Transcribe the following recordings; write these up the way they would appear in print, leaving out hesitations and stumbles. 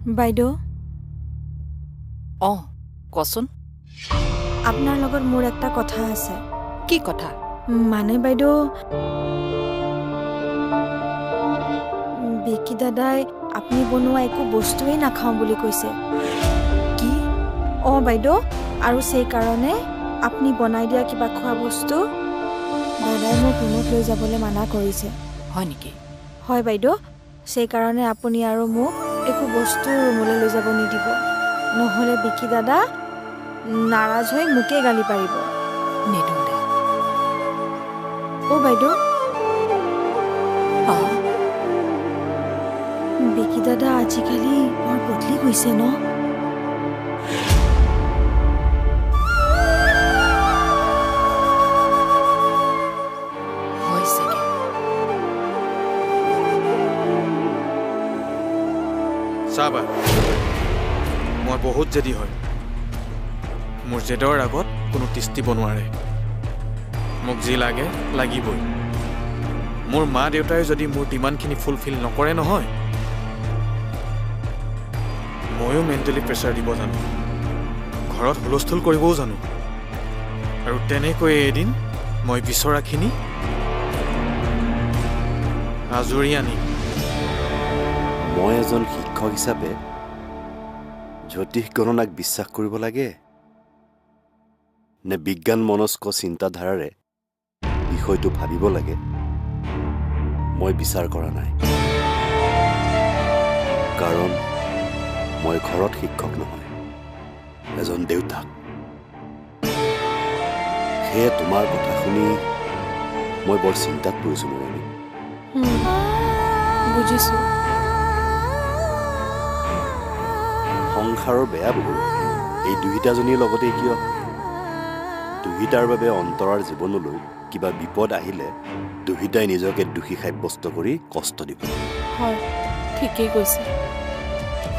বাইদেউ কচোন আপোনাৰ লগত মোৰ একটা কথা আছে কি কথা মানে বাইদেউ বিকি দাদাই আপুনি বনোৱা একো বস্তুৱেই নাখাওঁ বুলি কৈছে কি বাইদেউ আৰু সেই কাৰণে আপুনি বনাই দিয়া কিবা খোৱা বস্তু দাদাই মোক ৰুমত লৈ যাবলৈ মানা কৰিছে হয় নেকি হয় বাইদেউ সেই কাৰণে আপুনি আৰু মোক একো বস্তু ৰুমলৈ লৈ যাব নিদিব নহ'লে বিকি দাদা নাৰাজ হৈ মোকে গালি পাৰিব নিদিওঁ দে বাইদেউ অ বিকি দাদা আজিকালি বৰ বদলি গৈছে ন হয় চাগে চাবা মই বহুত জেদি হয় মোৰ জেদৰ আগত কোনো তিষ্টিব নোৱাৰে মোক যি লাগে লাগিবই মোৰ মা দেউতাই যদি মোৰ ডিমাণ্ডখিনি ফুলফিল নকৰে নহয় ময়ো মেণ্টেলি প্ৰেছাৰ দিব জানো ঘৰত হুলস্থুল কৰিবও জানো আৰু তেনেকৈয়ে এদিন মই বিচৰাখিনি আজৰি আনি মই এজন শিক্ষক হিচাপে জ্যোতিষ গণনাক বিশ্বাস কৰিব লাগে নে বিজ্ঞান মনস্ক চিন্তাধাৰাৰে বিষয়টো ভাবিব লাগে মই বিচাৰ কৰা নাই কাৰণ মই ঘৰত শিক্ষক নহয় এজন দেউতাক সেয়ে তোমাৰ কথা শুনি মই বৰ চিন্তাত পৰিছোঁ মৰমী বুজিছোঁ সংসাৰৰ বেয়া বহু এই দুহিতাজনীৰ লগতে কিয় দুহিতাৰ বাবে অন্তৰাৰ জীৱনলৈ কিবা বিপদ আহিলে দুহিতাই নিজকে দোষী সাব্যস্ত কৰি কষ্ট দিব হয় ঠিকেই কৈছে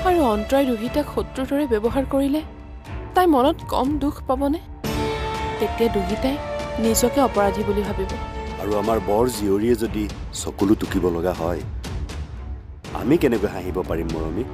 আৰু অন্তৰাই দুহিতাক শত্ৰুৰ দৰে ব্যৱহাৰ কৰিলে তাই মনত কম দুখ পাবনে তেতিয়া দুহিতাই নিজকে অপৰাধী বুলি ভাবিব আৰু আমাৰ বৰ জীয়ৰীয়ে যদি চকুলো টুকিব লগা হয় আমি কেনেকৈ হাঁহিব পাৰিম মৰমী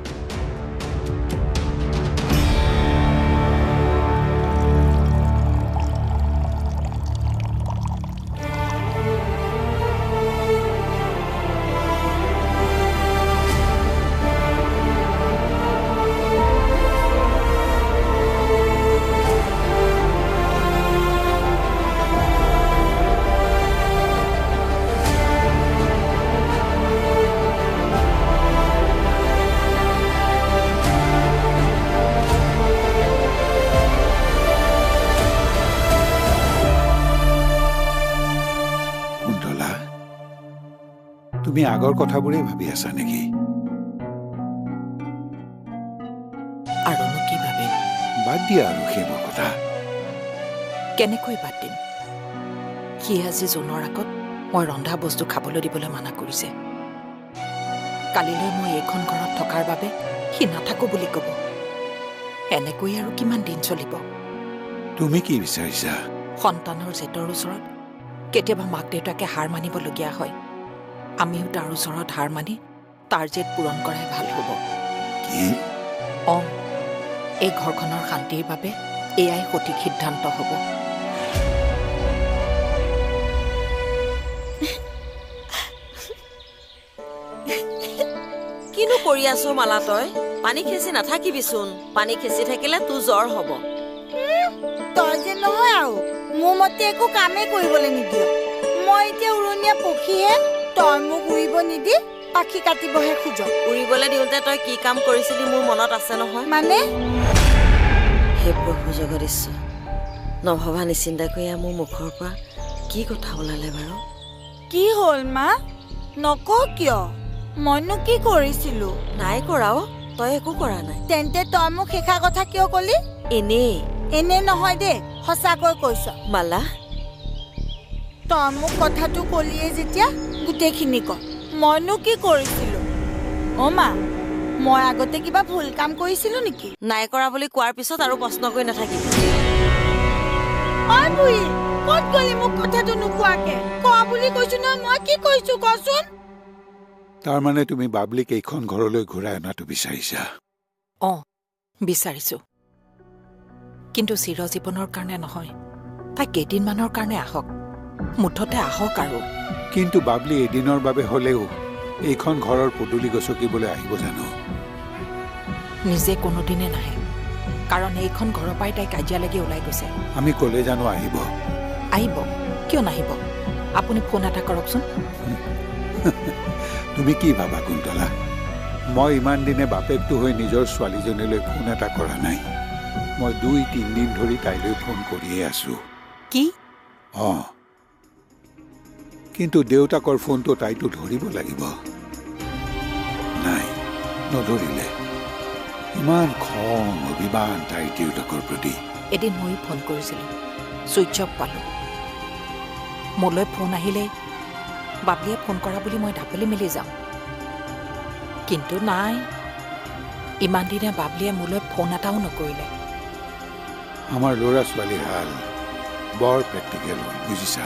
তুমি আগৰ কথাবোৰেই ভাবি আছা নেকি আৰুনো কি ভাবিম বাদ দিয়া আৰু সেইবোৰ কথা কেনেকৈ বাদ দিম সি আজি জোনৰ আগত মই ৰন্ধা বস্তু খাবলৈ দিবলৈ মানা কৰিছে কালিলৈ মই এইখন ঘৰত থকাৰ বাবে সি নাথাকো বুলি ক'ব এনেকৈ আৰু কিমান দিন চলিব তুমি কি বিচাৰিছা সন্তানৰ জেতৰ ওচৰত কেতিয়াবা মাক দেউতাকে হাৰ মানিবলগীয়া হয় আমিও তাৰ ওচৰত হাৰ মানি তাৰ জেদ পূৰণ কৰাই ভাল হ'ব কি এই ঘৰখনৰ শান্তিৰ বাবে এয়াই সঠিক সিদ্ধান্ত হ'ব কিনো কৰি আছ মালা তই পানী খেচি নাথাকিবিচোন পানী খেচি থাকিলে তোৰ জ্বৰ হ'ব তই যে নহয় আৰু মোৰ মতে একো কামেই কৰিবলৈ নিদিয় মই এতিয়া উৰণীয়া পক্ষীহে তই মোক উৰিব নিদি পাখি কাটিবহে খোজ উৰিবলৈ দিওঁতে তই কি কাম কৰিছিলি মোৰ মনত আছে নহয় মানে হে প্ৰভু জগদীশ্বৰ নভবা নিচিন্তাকৈ মোৰ মুখৰ পৰা কি কথা ওলালে বাৰু কি হ'ল মা নকওঁ কিয় মইনো কি কৰিছিলো নাই কৰাও তই একো কৰা নাই তেন্তে তই মোক শেষা কথা কিয় কলি এনে নহয় দে সঁচাকৈ কৈছ মালা তই মোক কথাটো কলিয়ে যেতিয়া গোটেইখিনি ক মইনো কি কৰিছিলো মা মই আগতে কিবা ভুল কাম কৰিছিলো নেকি নাই কৰা বুলি কোৱাৰ পিছত আৰু প্ৰশ্ন কৰি নাথাকিবি বুঢ়ী ক'ত গলি মোক কথাটো নোকোৱাকে কোৱা বুলি কৈছো ন মই কি কৈছো কচোন তাৰমানে তুমি বাবলিক এইখন ঘৰলৈ ঘূৰাই অনাটো বিচাৰিছা অঁ বিচাৰিছোঁ কিন্তু চিৰজীৱনৰ কাৰণে নহয় তাই কেইদিনমানৰ কাৰণে আহক মুঠতে আহক আৰু কিন্তু বাবলি এদিনৰ বাবে হ'লেও এইখন ঘৰৰ পদূলি গছকিবলৈ আহিব জানো? নিজে কোনোদিনে নাহে কাৰণ এইখন ঘৰৰ পৰাই তাই কাজিয়া লাগি ওলাই গৈছে আমি ক'লে জানো আহিব? আহিব কিয় নাহিব আপুনি ফোন এটা কৰকচোন তুমি কি ভাবা কুন্তলা? মই ইমান দিনে বাপেকটো হৈ নিজৰ ছোৱালীজনীলৈ ফোন এটা কৰা নাই। মই 2-3 দিন ধৰি তাইলৈ ফোন কৰিয়ে আছো। কি অঁ কিন্তু দেউতাকৰ ফোনটো তাইতো ধৰিব লাগিব। নাই নধৰিলে। ইমান খং অভিমান তাইৰ দেউতাকৰ প্ৰতি। এদিন ময়ো ফোন কৰিছিলোঁ ছুইচ অফ পালোঁ মোলৈ ফোন আহিলে বাবলিয়ে ফোন কৰা বুলি মই ঢাপলি মেলি যাওঁ কিন্তু নাই ইমান দিনে বাবলিয়ে মোলৈ ফোন এটাও নকৰিলে আমাৰ ল'ৰা ছোৱালীৰ হাল বৰ প্ৰেক্টিকেল বুজিছা?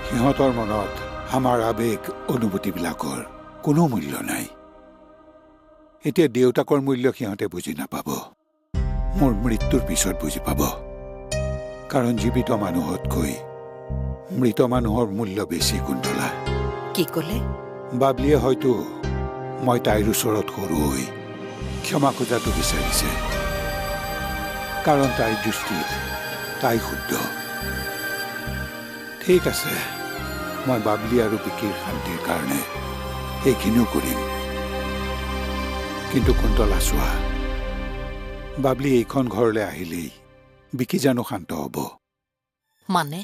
সিহঁতৰ মনত আমাৰ আৱেগ অনুভূতিবিলাকৰ কোনো মূল্য নাই। এতিয়া দেউতাকৰ মূল্য সিহঁতে বুজি নাপাব। মোৰ মৃত্যুৰ পিছত বুজি পাব। কাৰণ জীৱিত মানুহতকৈ মৃত মানুহৰ মূল্য বেছি কুন্তলা। কি ক'লে? বাবলিয়ে হয়তো মই তাইৰ ওচৰত সৰু হৈ ক্ষমা খোজাটো বিচাৰিছে কাৰণ তাইৰ দৃষ্টিত তাই শুদ্ধ। ঠিক আছে মই বাবলি আৰু বিকিৰ শান্তিৰ কাৰণে এইখিনিও কৰিম কিন্তু কুন্তলা চোৱা বাবলি এইখন ঘৰলৈ আহিলেই বিকি জানো শান্ত হ'ব? মানে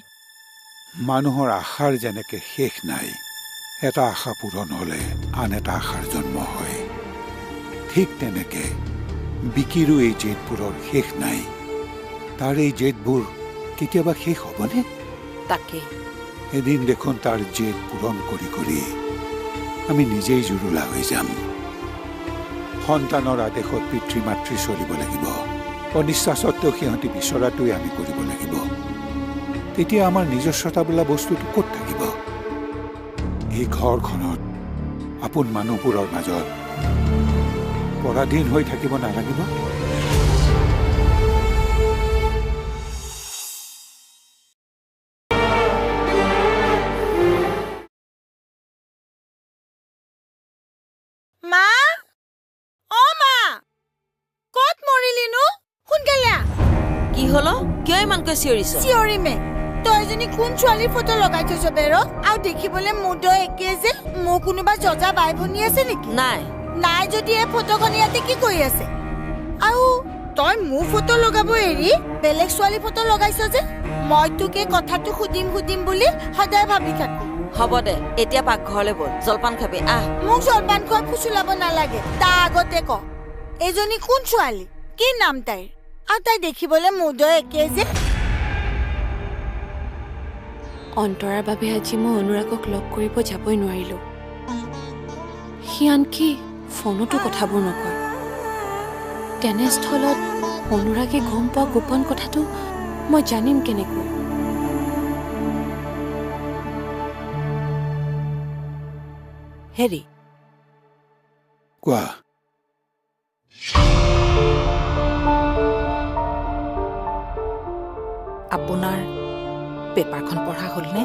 মানুহৰ আশাৰ যেনেকে শেষ নাই এটা আশা পূৰণ হ'লে আন এটা আশাৰ জন্ম হয় ঠিক তেনেকে বিকিৰো এই জেদবোৰৰ শেষ নাই। তাৰ এই জেদবোৰ কেতিয়াবা শেষ হ'বনে? তাকে এদিন দেখোন তাৰ জেদ পূৰণ কৰি কৰি আমি নিজেই জুৰুলা হৈ যাম। সন্তানৰ আদেশত পিতৃ মাতৃ চলিব লাগিব। অনিচ্ছা সত্ত্বেও সিহঁতি বিচৰাটোৱে আমি কৰিব লাগিব। তেতিয়া আমাৰ নিজস্বতা বোলা বস্তুটো ক'ত থাকিব? এই ঘৰখনত আপোন মানুহবোৰৰ মাজত পৰাধীন হৈ থাকিব নালাগিব? মা অ মা ক'ত মৰিলিনো? সোনকালে কি হলো? কিয় ইমানকৈ চিঞৰিছ? চিঞৰিমে তই এজনী কোন ছোৱালীৰ ফটো লগাই থৈছ বেৰ? আৰু দেখিবলৈ মুদ একে যে মোৰ কোনোবা জজা বাই ভনী আছে নেকি? নাই নাই যদি এই ফটোখন ইয়াতে কি কৰি আছে? আৰু তই মোৰ ফটো লগাব এৰি বেলেগ ছোৱালী ফটো লগাইছ যে? মই তোক এই কথাটো সুধিম বুলি সদায় ভাবি থাকো। হ'ব দে এতিয়া পাকঘৰলৈ বল জলপান খাবি আহ। মোক জলপান খোৱা ফুচুলাব নালাগে। তাৰ আগতে ক এইজনী কোন ছোৱালী? কি নাম তাইৰ? আৰু তাই দেখিবলৈ মুদ একে যে? অন্তৰাৰ বাবে আজি মই অনুৰাগক লগ কৰিব যাবই নোৱাৰিলোঁ। সি আনকি ফোনতো কথাবোৰ নকয়। তেনেস্থলত অনুৰাগে গম পোৱা গোপন কথাটো মই জানিম কেনেকৈ? হেৰি কোৱা আপোনাৰ পেপাৰখন পঢ়া হ'লনে?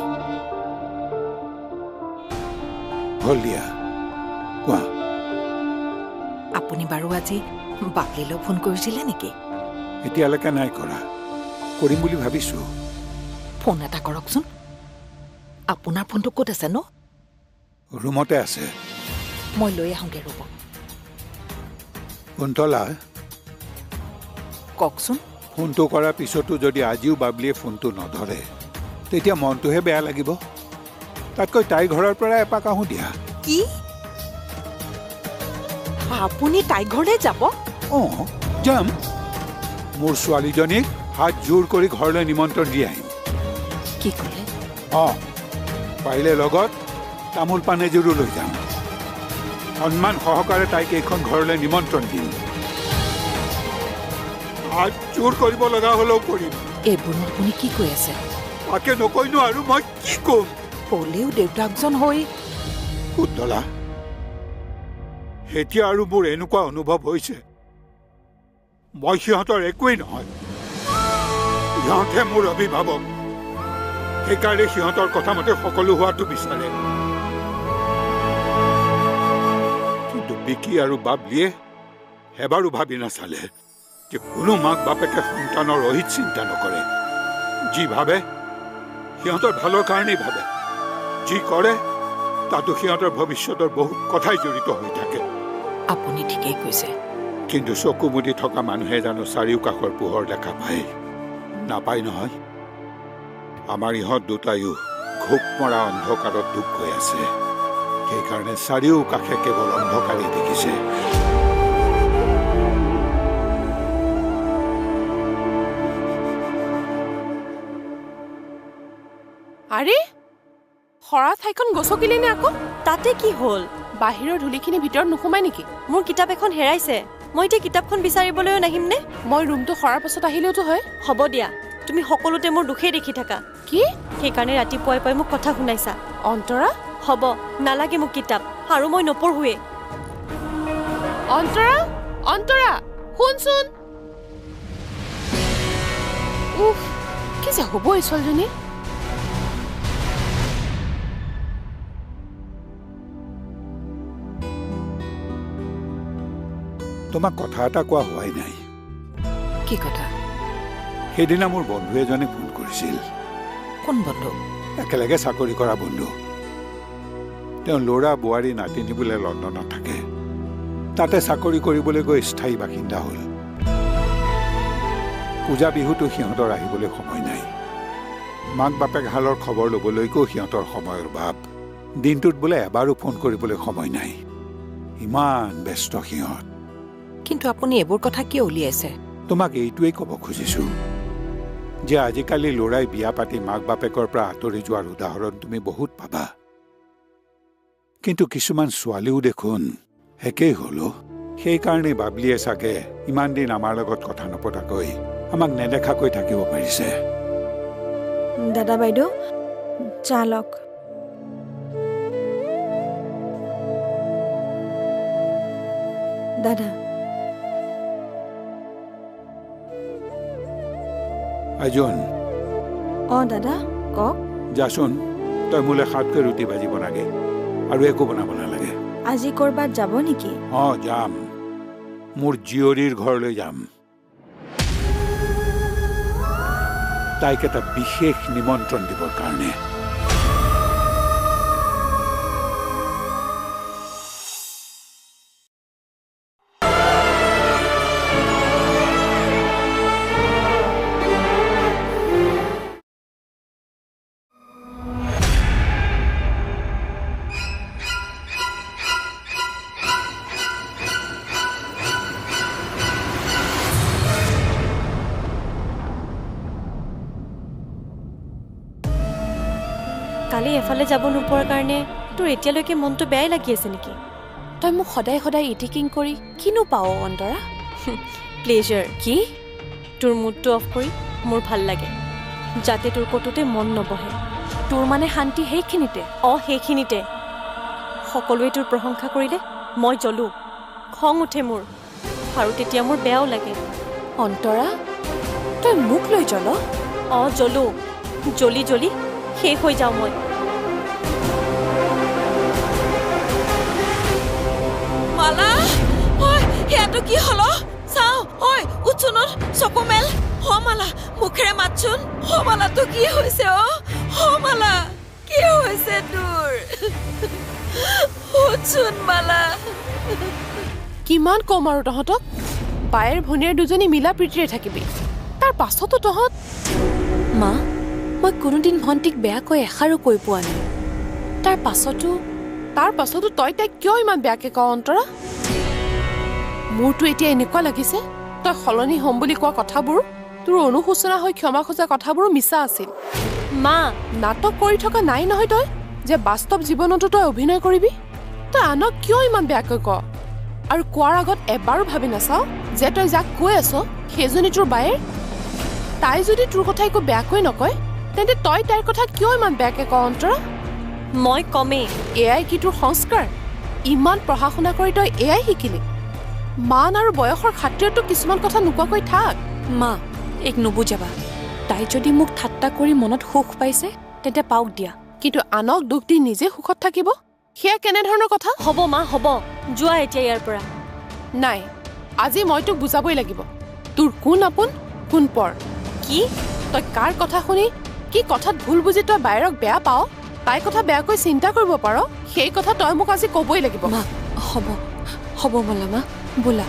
হ'ল দিয়া। কোৱা আপুনি বাৰু আজি বাবলিলৈ ফোন কৰিছিলে নেকি? এতিয়ালৈকে নাই কৰা। কৰিম বুলি ভাবিছো। ফোন এটা কৰকচোন। আপোনাৰ ফোনটো ক'ত আছে ন? ৰুমতে আছে। মই লৈ আহোঁগৈ ৰ'ব। কুন্তলা কওকচোন। ফোনটো কৰাৰ পিছতো যদি আজিও বাবলিয়ে ফোনটো নধৰে তেতিয়া মনটোহে বেয়া লাগিব। তাতকৈ তাইৰ ঘৰৰ পৰা এপাক আহোঁ দিয়া। কি আপুনি তাইৰ ঘৰলৈ যাব? অঁ যাম। মোৰ ছোৱালীজনীক হাত জোৰ কৰি ঘৰলৈ নিমন্ত্ৰণ দি আহিম। কি ক'লে? অঁ পাৰিলে লগত তামোল পাণ এযোৰো লৈ যাম। সন্মান সহকাৰে তাইক এইখন ঘৰলৈ নিমন্ত্ৰণ দিম। হাত জোৰ কৰিব লগা হ'লেও কৰিম। এইবোৰ আপুনি কি কৈ আছে? তাকে নকয়নো আৰু মই কি ক'ম? ক'লেও দেউতাকজন হৈ কুন্তলা এতিয়া আৰু মোৰ এনেকুৱা অনুভৱ হৈছে মই সিহঁতৰ একোৱেই নহয়। সিহঁতে মোৰ অভিভাৱক, সেইকাৰণে সিহঁতৰ কথা মতে সকলো হোৱাটো বিচাৰে। কিন্তু বিকি আৰু বাবলিয়ে এবাৰো ভাবি নাচালে যে কোনো মাক বাপেকে সন্তানৰ অহিত চিন্তা নকৰে। যি ভাবে সিহঁতৰ ভালৰ কাৰণেই ভাবে, যি কৰে তাতো সিহঁতৰ ভৱিষ্যতৰ বহুত কথাই জড়িত হৈ থাকে। আপুনি ঠিকেই কৈছে। কিন্তু চকু মুদি থকা মানুহে জানো চাৰিওকাষৰ পোহৰ দেখা পায়? নাপায় নহয়। আমাৰ ইহঁত দুটাইও ঘোপ মৰা অন্ধকাৰত ডুব গৈ আছে। সেইকাৰণে চাৰিওকাষে কেৱল অন্ধকাৰেই দেখিছে। আৰে সৰা ঠাইখন গছকিলে নে আকৌ? তাতে কি হ'ল? বাহিৰৰ ধূলিখিনি ভিতৰত নোসোমাই নেকি? মোৰ কিতাপ এখন হেৰাইছে। মই এতিয়া কিতাপখন বিচাৰিবলৈও নাহিম নে? মই ৰুমটো সৰাৰ পাছত আহিলেওতো হয়। হ'ব দিয়া, তুমি সকলোতে মোৰ দুখেই দেখি থাকা। কি? সেইকাৰণে ৰাতিপুৱাই পুৱাই মোক কথা শুনাইছা। অন্তৰা? হ'ব, নালাগে মোক কিতাপ, আৰু মই নপঢ়োৱে। অন্তৰা, অন্তৰা, শুনচোন। উফ, কি যে হ'ব এই ছোৱালীজনী। তোমাক কথা এটা কোৱা হোৱাই নাই। কি কথা? সেইদিনা মোৰ বন্ধু এজনে ফোন কৰিছিল। কোন বন্ধু? একেলগে চাকৰি কৰা বন্ধু। তেওঁ ল'ৰা বোৱাৰী নাতিনী বোলে লণ্ডনত থাকে। তাতে চাকৰি কৰিবলৈ গৈ স্থায়ী বাসিন্দা হ'ল। পূজা বিহুতো সিহঁতৰ আহিবলৈ সময় নাই। মাক বাপেক হালৰ খবৰ ল'বলৈকো সিহঁতৰ সময়ৰ অভাৱ। দিনটোত বোলে এবাৰো ফোন কৰিবলৈ সময় নাই। ইমান ব্যস্ত সিহঁত। কিন্তু আপুনি এইবোৰ কথা কিয় উলিয়াইছে? তোমাক এইটোৱেই ক'ব খুজিছোঁ যে আজিকালি ল'ৰাই বিয়া পাতি মাক বাপেকৰ পৰা আঁতৰি যোৱাৰ উদাহৰণ তুমি বহুত পাবা। কিন্তু কিছুমান ছোৱালীও দেখোন একেই হ'ল। সেইকাৰণে বাবলিয়ে চাগে ইমান দিন আমাৰ লগত কথা নপতাকৈ আমাক নেদেখাকৈ থাকিব পাৰিছে। দাদা বাইদেউ, চালক। দাদা, আইজন। দাদা কওক। যাচোন, তই মোলৈ 7কৈ ৰুটি ভাজি বনাগে, আৰু একো বনাব নালাগে। আজি ক'ৰবাত যাব নেকি? যাম। মোৰ জীয়ৰীৰ ঘৰলৈ যাম। তাইক এটা বিশেষ নিমন্ত্ৰণ দিবৰ কাৰণে। কালি এফালে যাব নোপোৱাৰ কাৰণে তোৰ এতিয়ালৈকে মনটো বেয়াই লাগি আছে নেকি? তই মোক সদায় সদায় ইটিকিং কৰি কিনো পাৱ অন্তৰা? প্লেজাৰ। কি? তোৰ মুডটো অফ কৰি মোৰ ভাল লাগে, যাতে তোৰ ক'তোতে মন নবহে। তোৰ মানে শান্তি সেইখিনিতে? সেইখিনিতে। সকলোৱে তোৰ প্ৰশংসা কৰিলে মই জ্বলো, খং উঠে মোৰ, আৰু তেতিয়া মোৰ বেয়াও লাগে। অন্তৰা, তই মোক লৈ জ্বল? জ্বলো। জ্বলি জ্বলি শেষ হৈ যাওঁ মই। মালা, সেয়াটো কি হল? চাও, উঠচোনত চকু মেল। মালা, মুখেৰে মাতচোন। মালাটো কি হৈছে? মালা, কি হৈছে তোৰ? উঠচোন মালা। কিমান কম আৰু তহঁতক? বায়েৰ ভনীয়েৰ দুজনী মিলা প্ৰীতিৰে থাকিবি, তাৰ পাছতো তহঁত? মা, মই কোনোদিন ভণ্টিক বেয়াকৈ এষাৰো কৈ পোৱা নাই। তাৰ পাছতো তই তাইক কিয় ইমান বেয়াকে কৱ অন্তৰা? মোৰতো এতিয়া এনেকুৱা লাগিছে তই সলনি হ'ম বুলি কোৱা কথাবোৰ, তোৰ অনুশোচনা হৈ ক্ষমা খোজা কথাবোৰো মিছা আছিল। মা, নাটক কৰি থকা নাই নহয় তই, যে বাস্তৱ জীৱনতো তই অভিনয় কৰিবি? তই আনক কিয় ইমান বেয়াকৈ ক? আৰু কোৱাৰ আগত এবাৰো ভাবি নাচাও যে তই যাক কৈ আছ সেইজনী তোৰ বায়েৰ? তাই যদি তোৰ কথা একো বেয়াকৈ নকয়, তেন্তে তই তাইৰ কথা কিয় ইমান বেয়াকে ক অন্তৰা? মই কমেই। এয়াই কি তোৰ সংস্কাৰ? ইমান পঢ়া শুনা কৰি তই এয়াই শিকিলি? মান আৰু বয়সৰ খাতিৰতো কিছুমান কথা নোকোৱাকৈ থাক। মা এক নুবুজাবা। তাই যদি মোক ঠাট্টা কৰি মনত সুখ পাইছে তেন্তে পাওক দিয়া। কিন্তু আনক দুখ দি নিজে সুখত থাকিব সেয়া কেনেধৰণৰ কথা? হ'ব মা হ'ব, যোৱা এতিয়া ইয়াৰ পৰা। নাই, আজি মই তোক বুজাবই লাগিব তোৰ কোন আপোন কোন পৰ। কি? তই কাৰ কথা শুনি কি কথাত ভুল বুজি তই বায়েৰক বেয়া পাৱ, তাই কথা বেয়াকৈ চিন্তা কৰিব পাৰ, সেই কথা তই মোক আজি ক'বই লাগিব। মা হ'ব হ'ব ব'লা মা, বোলা।